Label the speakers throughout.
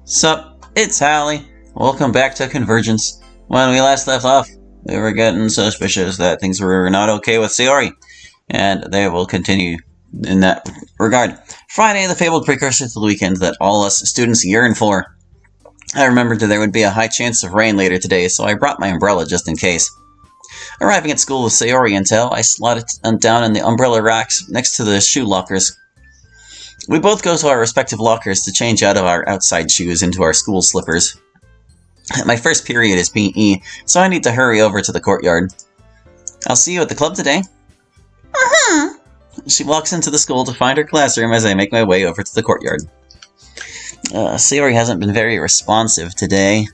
Speaker 1: Sup, it's Hallie. Welcome back to Convergence. When we last left off, we were getting suspicious that things were not okay with Sayori, and they will continue in that regard. Friday, the fabled precursor to the weekend that all us students yearn for. I remembered that there would be a high chance of rain later today, so I brought my umbrella just in case. Arriving at school with Sayori in tow, I slotted down in the umbrella racks next to the shoe lockers. We both go to our respective lockers to change out of our outside shoes into our school slippers. My first period is PE, so I need to hurry over to the courtyard. I'll see you at the club today.
Speaker 2: Uh-huh.
Speaker 1: She walks into the school to find her classroom as I make my way over to the courtyard. Sayori hasn't been very responsive today.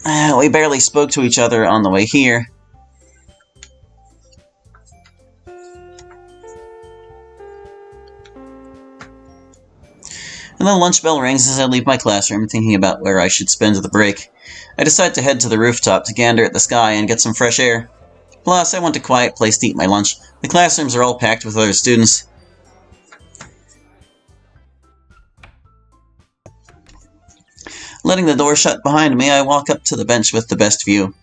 Speaker 1: We barely spoke to each other on the way here. And the lunch bell rings as I leave my classroom, thinking about where I should spend the break. I decide to head to the rooftop to gander at the sky and get some fresh air. Plus, I want a quiet place to eat my lunch. The classrooms are all packed with other students. Letting the door shut behind me, I walk up to the bench with the best view.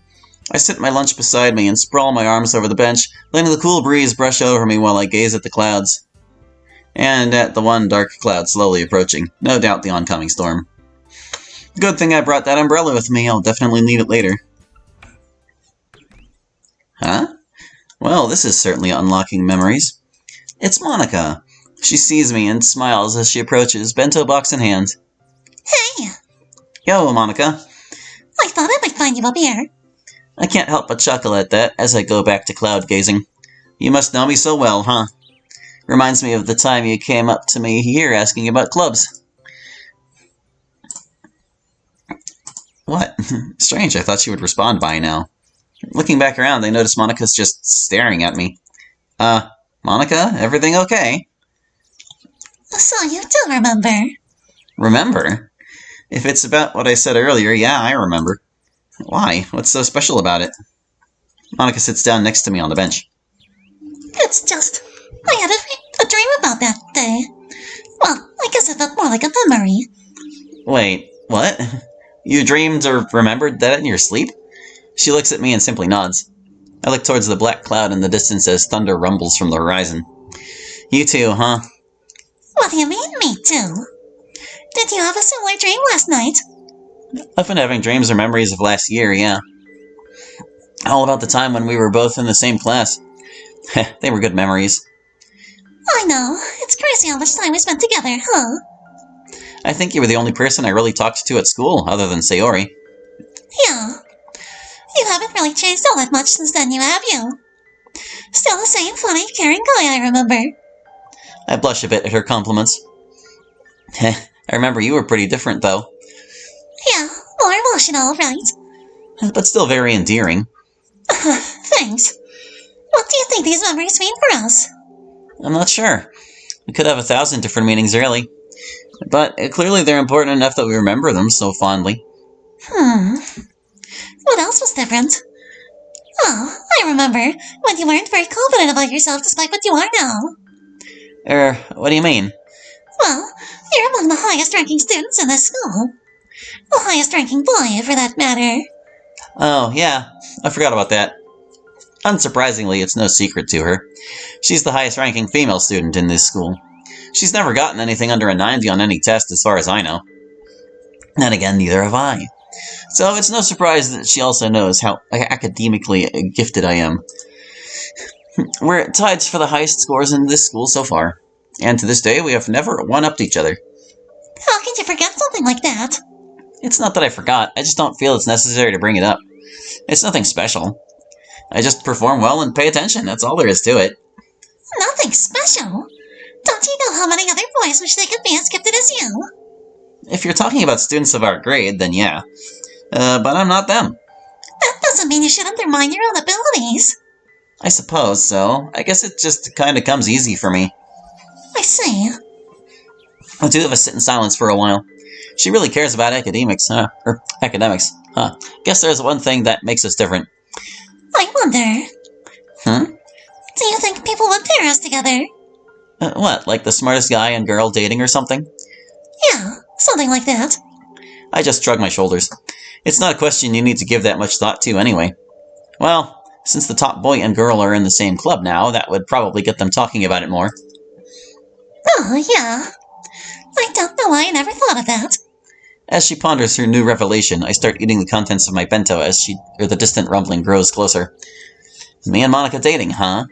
Speaker 1: I sit my lunch beside me and sprawl my arms over the bench, letting the cool breeze brush over me while I gaze at the clouds. And at the one dark cloud slowly approaching, no doubt the oncoming storm. Good thing I brought that umbrella with me, I'll definitely need it later. Huh? Well, this is certainly unlocking memories. It's Monica. She sees me and smiles as she approaches, bento box in hand.
Speaker 2: Hey!
Speaker 1: Yo, Monica.
Speaker 2: I thought I might find you up here.
Speaker 1: I can't help but chuckle at that as I go back to cloud gazing. You must know me so well, huh? Reminds me of the time you came up to me here asking about clubs. What? Strange, I thought she would respond by now. Looking back around, I notice Monica's just staring at me. Monica, everything okay?
Speaker 2: So you do remember.
Speaker 1: Remember? If it's about what I said earlier, yeah, I remember. Why? What's so special about it? Monica sits down next to me on the bench.
Speaker 2: It's just, I had a dream about that day. Well, I guess it felt more like a memory.
Speaker 1: Wait, what? You dreamed or remembered that in your sleep? She looks at me and simply nods. I look towards the black cloud in the distance as thunder rumbles from the horizon. You too, huh?
Speaker 2: What do you mean, me too? Did you have a similar dream last night?
Speaker 1: I've been having dreams or memories of last year, yeah. All about the time when we were both in the same class. They were good memories.
Speaker 2: I know. It's crazy how much time we spent together, huh?
Speaker 1: I think you were the only person I really talked to at school, other than Sayori.
Speaker 2: Yeah. You haven't really changed all that much since then, have you? Still the same funny, caring guy, I remember.
Speaker 1: I blush a bit at her compliments. I remember you were pretty different, though.
Speaker 2: Yeah, more emotional, right?
Speaker 1: But still very endearing.
Speaker 2: Thanks. What do you think these memories mean for us?
Speaker 1: I'm not sure. It could have 1,000 different meanings, really. But clearly they're important enough that we remember them so fondly.
Speaker 2: What else was different? Oh, I remember when you weren't very confident about yourself despite what you are now.
Speaker 1: What do you mean?
Speaker 2: Well, you're among the highest-ranking students in this school. The highest-ranking boy, for that matter.
Speaker 1: Oh, yeah. I forgot about that. Unsurprisingly, it's no secret to her. She's the highest-ranking female student in this school. She's never gotten anything under a 90 on any test as far as I know. Then again, neither have I. So it's no surprise that she also knows how academically gifted I am. We're tied for the highest scores in this school so far. And to this day, we have never one-upped each other.
Speaker 2: How could you forget something like that?
Speaker 1: It's not that I forgot, I just don't feel it's necessary to bring it up. It's nothing special. I just perform well and pay attention, that's all there is to it.
Speaker 2: Nothing special? Don't you know how many other boys wish they could be as gifted as you?
Speaker 1: If you're talking about students of our grade, then yeah. But I'm not them.
Speaker 2: That doesn't mean you should undermine your own abilities.
Speaker 1: I suppose so. I guess it just kinda comes easy for me.
Speaker 2: I see.
Speaker 1: The two of us sit in silence for a while. She really cares about academics, huh? Or academics, huh? Guess there's one thing that makes us different.
Speaker 2: I wonder.
Speaker 1: Do
Speaker 2: you think people would pair us together?
Speaker 1: What, like the smartest guy and girl dating or something?
Speaker 2: Yeah, so Something like that.
Speaker 1: I just shrug my shoulders. It's not a question you need to give that much thought to anyway. Well, since the top boy and girl are in the same club now, that would probably get them talking about it more.
Speaker 2: Oh, yeah. I don't know why I never thought of that.
Speaker 1: As she ponders her new revelation, I start eating the contents of my bento as the distant rumbling grows closer. Me and Monica dating, huh?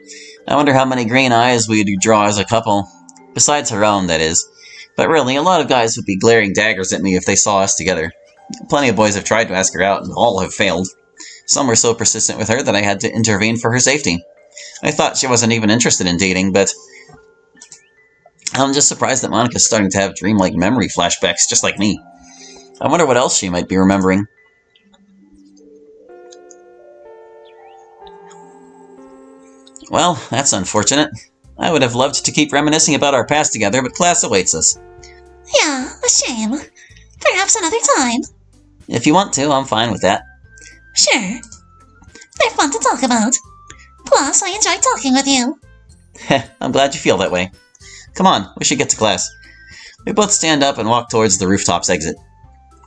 Speaker 1: I wonder how many green eyes we'd draw as a couple. Besides her own, that is. But really, a lot of guys would be glaring daggers at me if they saw us together. Plenty of boys have tried to ask her out, and all have failed. Some were so persistent with her that I had to intervene for her safety. I thought she wasn't even interested in dating, but I'm just surprised that Monica's starting to have dreamlike memory flashbacks, just like me. I wonder what else she might be remembering. Well, that's unfortunate. I would have loved to keep reminiscing about our past together, but class awaits us.
Speaker 2: Yeah, a shame. Perhaps another time.
Speaker 1: If you want to, I'm fine with that.
Speaker 2: Sure. They're fun to talk about. Plus, I enjoy talking with you.
Speaker 1: Heh, I'm glad you feel that way. Come on, we should get to class. We both stand up and walk towards the rooftops exit.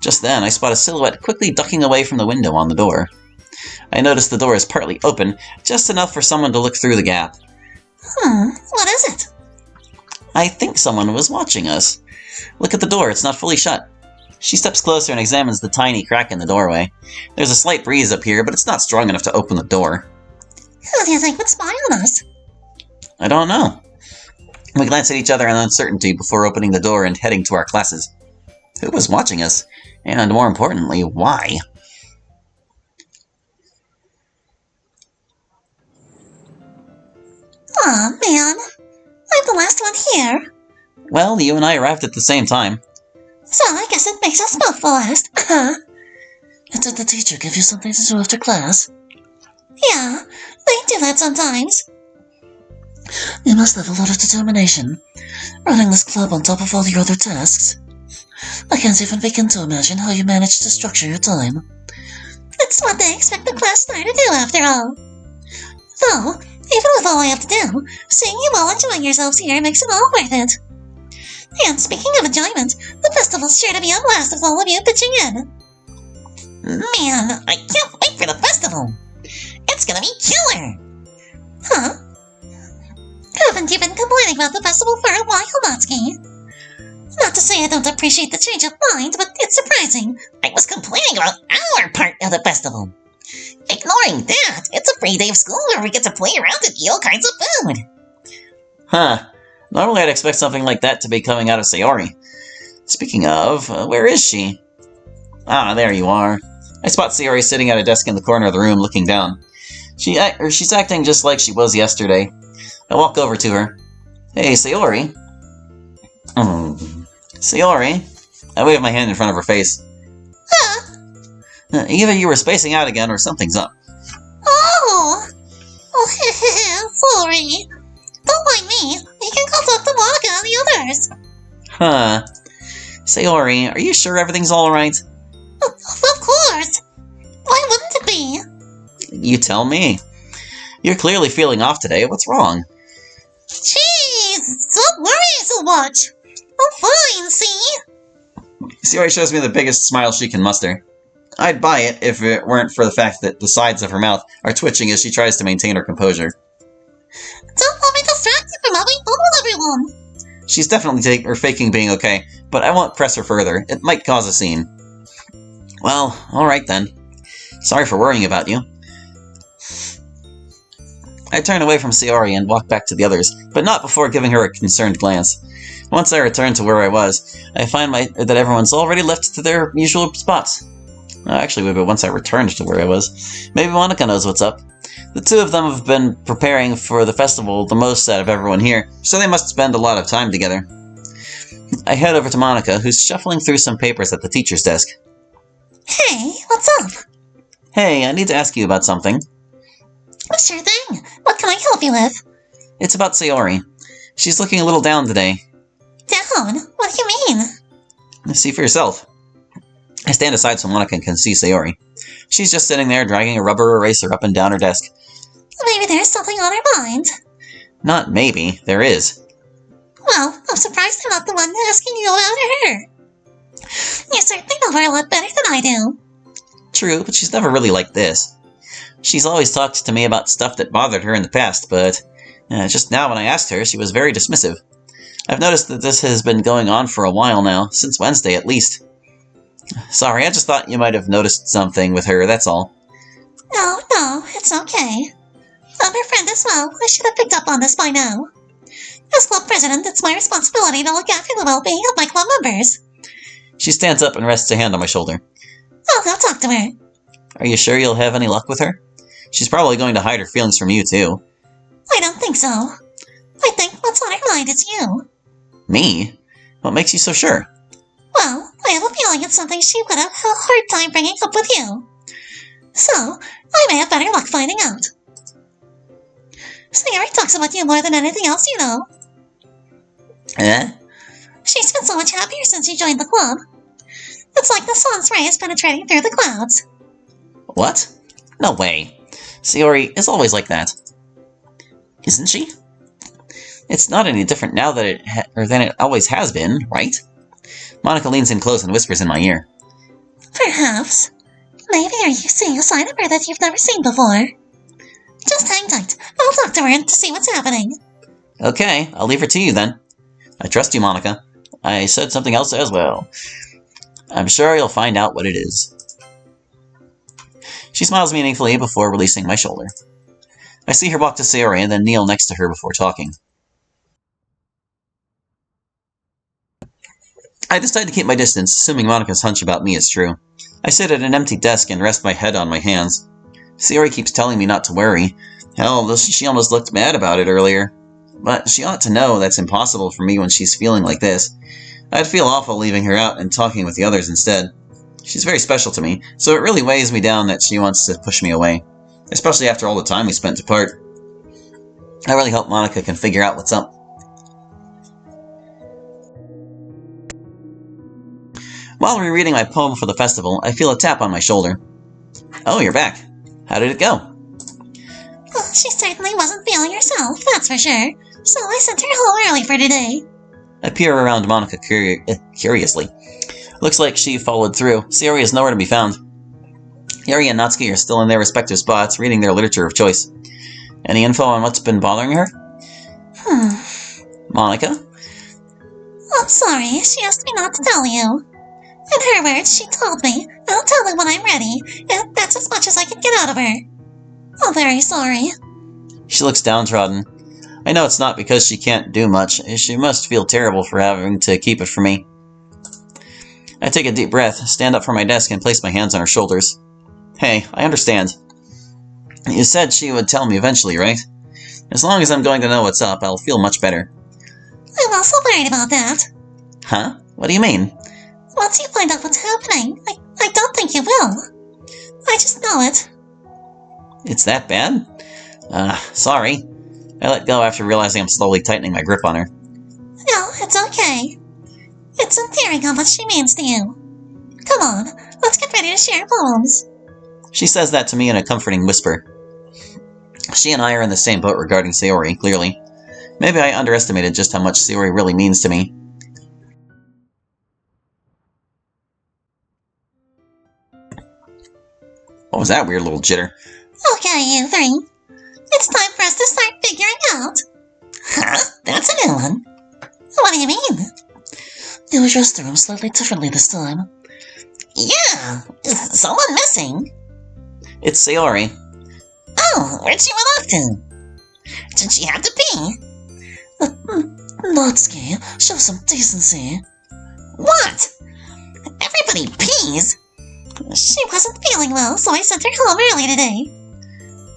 Speaker 1: Just then, I spot a silhouette quickly ducking away from the window on the door. I notice the door is partly open, just enough for someone to look through the gap.
Speaker 2: What is it?
Speaker 1: I think someone was watching us. Look at the door, it's not fully shut. She steps closer and examines the tiny crack in the doorway. There's a slight breeze up here, but it's not strong enough to open the door.
Speaker 2: Who do you think would spy on us?
Speaker 1: I don't know. We glance at each other in uncertainty before opening the door and heading to our classes. Who was watching us? And more importantly, why?
Speaker 2: Aw, man. I'm the last one here.
Speaker 1: Well, you and I arrived at the same time.
Speaker 2: So I guess it makes us both the last. Did the teacher give you something to do after class? Yeah, they do that sometimes. You must have a lot of determination, running this club on top of all your other tasks. I can't even begin to imagine how you manage to structure your time. It's what they expect the class star to do, after all. Though, even with all I have to do, seeing you all enjoying yourselves here makes it all worth it. And speaking of enjoyment, the festival's sure to be a blast with all of you pitching in. Man, I can't wait for the festival. It's gonna be killer. Huh? Haven't you been complaining about the festival for a while, Matsky? Not to say I don't appreciate the change of mind, but it's surprising. I was complaining about our part of the festival. Ignoring that, it's a free day of school where we get to play around and eat all kinds of food.
Speaker 1: Huh. Normally I'd expect something like that to be coming out of Sayori. Speaking of, where is she? Ah, there you are. I spot Sayori sitting at a desk in the corner of the room looking down. She's acting just like she was yesterday. I walk over to her. Hey, Sayori. Sayori? I wave my hand in front of her face.
Speaker 2: Huh?
Speaker 1: Either you were spacing out again or something's up.
Speaker 2: Oh! Sorry. Don't mind me. You can go talk to Monica and the others.
Speaker 1: Huh. Sayori, are you sure everything's alright?
Speaker 2: Of course. Why wouldn't it be?
Speaker 1: You tell me. You're clearly feeling off today. What's wrong?
Speaker 2: Jeez, don't worry so much. I'm fine, see?
Speaker 1: Sayori shows me the biggest smile she can muster. I'd buy it if it weren't for the fact that the sides of her mouth are twitching as she tries to maintain her composure.
Speaker 2: Don't let me distract you from having fun with everyone.
Speaker 1: She's definitely faking being okay, but I won't press her further. It might cause a scene. Well, alright then. Sorry for worrying about you. I turn away from Sayori and walk back to the others, but not before giving her a concerned glance. Once I return to where I was, I find that everyone's already left to their usual spots. Actually, wait, but once I returned to where I was, maybe Monica knows what's up. The two of them have been preparing for the festival the most out of everyone here, so they must spend a lot of time together. I head over to Monica, who's shuffling through some papers at the teacher's desk.
Speaker 2: Hey, what's up?
Speaker 1: Hey, I need to ask you about something.
Speaker 2: Sure thing. What can I help you with?
Speaker 1: It's about Sayori. She's looking a little down today.
Speaker 2: Down? What do you mean?
Speaker 1: See for yourself. I stand aside so Monica can see Sayori. She's just sitting there dragging a rubber eraser up and down her desk.
Speaker 2: Maybe there's something on her mind.
Speaker 1: Not maybe, there is.
Speaker 2: Well, I'm surprised I'm not the one asking you about her. love her a lot better than I do.
Speaker 1: True, but she's never really like this. She's always talked to me about stuff that bothered her in the past, but just now when I asked her, she was very dismissive. I've noticed that this has been going on for a while now, since Wednesday at least. Sorry, I just thought you might have noticed something with her, that's all.
Speaker 2: No, it's okay. I'm her friend as well. I should have picked up on this by now. As club president, it's my responsibility to look after the well-being of my club members.
Speaker 1: She stands up and rests a hand on my shoulder.
Speaker 2: I'll go talk to her.
Speaker 1: Are you sure you'll have any luck with her? She's probably going to hide her feelings from you, too.
Speaker 2: I don't think so. I think what's on her mind is you.
Speaker 1: Me? What makes you so sure?
Speaker 2: Well, I have a feeling it's something she would have a hard time bringing up with you. So, I may have better luck finding out. Sayori talks about you more than anything else you know. She's been so much happier since you joined the club. It's like the sun's rays penetrating through the clouds.
Speaker 1: What? No way. Sayori is always like that. Isn't she? It's not any different now than it always has been, right? Monica leans in close and whispers in my ear.
Speaker 2: Perhaps. Maybe are you seeing a side of her that you've never seen before? Just hang tight. I'll talk to her to see what's happening.
Speaker 1: Okay, I'll leave her to you then. I trust you, Monica. I said something else as well. I'm sure you'll find out what it is. She smiles meaningfully before releasing my shoulder. I see her walk to Sayori and then kneel next to her before talking. I decide to keep my distance, assuming Monica's hunch about me is true. I sit at an empty desk and rest my head on my hands. Sayori keeps telling me not to worry. Hell, she almost looked mad about it earlier. But she ought to know that's impossible for me when she's feeling like this. I'd feel awful leaving her out and talking with the others instead. She's very special to me, so it really weighs me down that she wants to push me away. Especially after all the time we spent apart. I really hope Monica can figure out what's up. While rereading my poem for the festival, I feel a tap on my shoulder. Oh, you're back. How did it go?
Speaker 2: Well, she certainly wasn't feeling herself, that's for sure. So I sent her home early for today.
Speaker 1: I peer around Monica curiously. Looks like she followed through. Sayori is nowhere to be found. Yuri and Natsuki are still in their respective spots, reading their literature of choice. Any info on what's been bothering her? Monica?
Speaker 2: I'm sorry, she asked me not to tell you. In her words, she told me, I'll tell her when I'm ready, and that's as much as I can get out of her. I'm very sorry.
Speaker 1: She looks downtrodden. I know it's not because she can't do much. She must feel terrible for having to keep it from me. I take a deep breath, stand up from my desk, and place my hands on her shoulders. Hey, I understand. You said she would tell me eventually, right? As long as I'm going to know what's up, I'll feel much better.
Speaker 2: I'm also worried about that.
Speaker 1: Huh? What do you mean?
Speaker 2: Once you find out what's happening, I don't think you will. I just know it.
Speaker 1: It's that bad? Sorry. I let go after realizing I'm slowly tightening my grip on her.
Speaker 2: No, it's okay. It's endearing how much she means to you. Come on, let's get ready to share poems.
Speaker 1: She says that to me in a comforting whisper. She and I are in the same boat regarding Sayori, clearly. Maybe I underestimated just how much Sayori really means to me. What was that weird little jitter?
Speaker 2: Okay, you three. It's time for us to start figuring out. Huh? That's a new one. What do you mean? You addressed the room slightly differently this time. Yeah, is someone missing?
Speaker 1: It's Sayori.
Speaker 2: Oh, where'd she run off to? Did she have to pee? Natsuki, show some decency. What? Everybody pees? She wasn't feeling well, so I sent her home early today.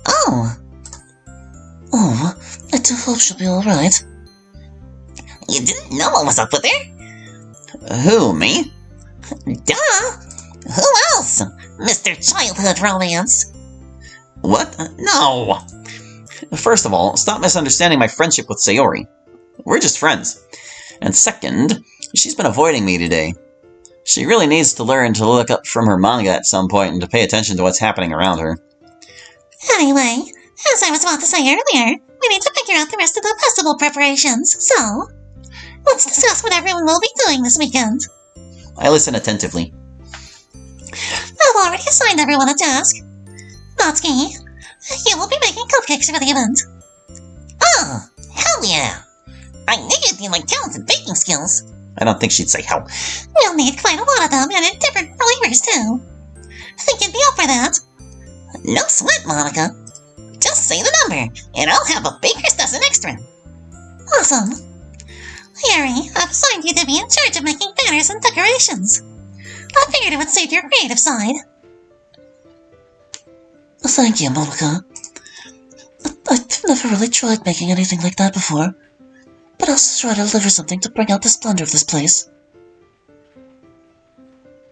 Speaker 2: Oh. Oh, I do hope she'll be alright. You didn't know what was up with her?
Speaker 1: Who, me?
Speaker 2: Duh! Who else? Mr. Childhood Romance.
Speaker 1: What? No! First of all, stop misunderstanding my friendship with Sayori. We're just friends. And second, she's been avoiding me today. She really needs to learn to look up from her manga at some point and to pay attention to what's happening around her.
Speaker 2: Anyway, as I was about to say earlier, we need to figure out the rest of the festival preparations, so let's discuss what everyone will be doing this weekend.
Speaker 1: I listen attentively.
Speaker 2: already assigned everyone a task. Natsuki, you will be making cupcakes for the event. Oh, hell yeah! I knew you'd be like talented baking skills.
Speaker 1: I don't think she'd say hell.
Speaker 2: We'll need quite a lot of them and in different flavors too. Think you'd be up for that? No sweat, Monica. Just say the number, and I'll have a baker's dozen extra. Awesome. Harry, I've assigned you to be in charge of making banners and decorations. I figured it would suit your creative side. Thank you, Monica. I've never really tried making anything like that before, but I'll try to deliver something to bring out the splendor of this place.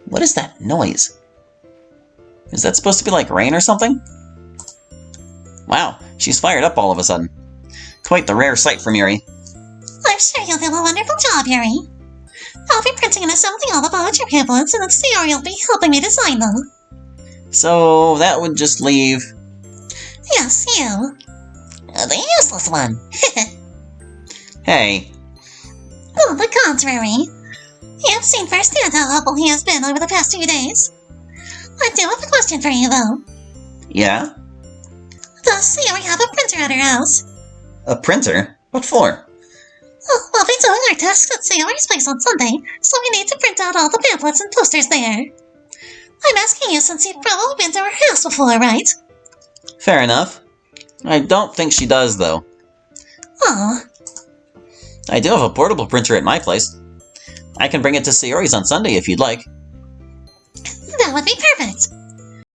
Speaker 1: What is that noise? Is that supposed to be like rain or something? Wow, she's fired up all of a sudden. Quite the rare sight from Yuri.
Speaker 2: I'm sure you'll do a wonderful job, Harry. I'll be printing and assembling all the voucher pamphlets, and then Sayori will be helping me design them.
Speaker 1: So that would just leave...
Speaker 2: Yes, you. The useless one.
Speaker 1: Hey.
Speaker 2: On the contrary, you've seen firsthand how helpful he has been over the past 2 days. I do have a question for you, though.
Speaker 1: Yeah?
Speaker 2: Does Sayori have a printer at her house?
Speaker 1: A printer? What for?
Speaker 2: Oh, we'll be doing our tasks at Sayori's place on Sunday, so we need to print out all the pamphlets and posters there. I'm asking you since you've probably been to her house before, right?
Speaker 1: Fair enough. I don't think she does, though.
Speaker 2: Oh.
Speaker 1: I do have a portable printer at my place. I can bring it to Sayori's on Sunday if you'd like.
Speaker 2: That would be perfect.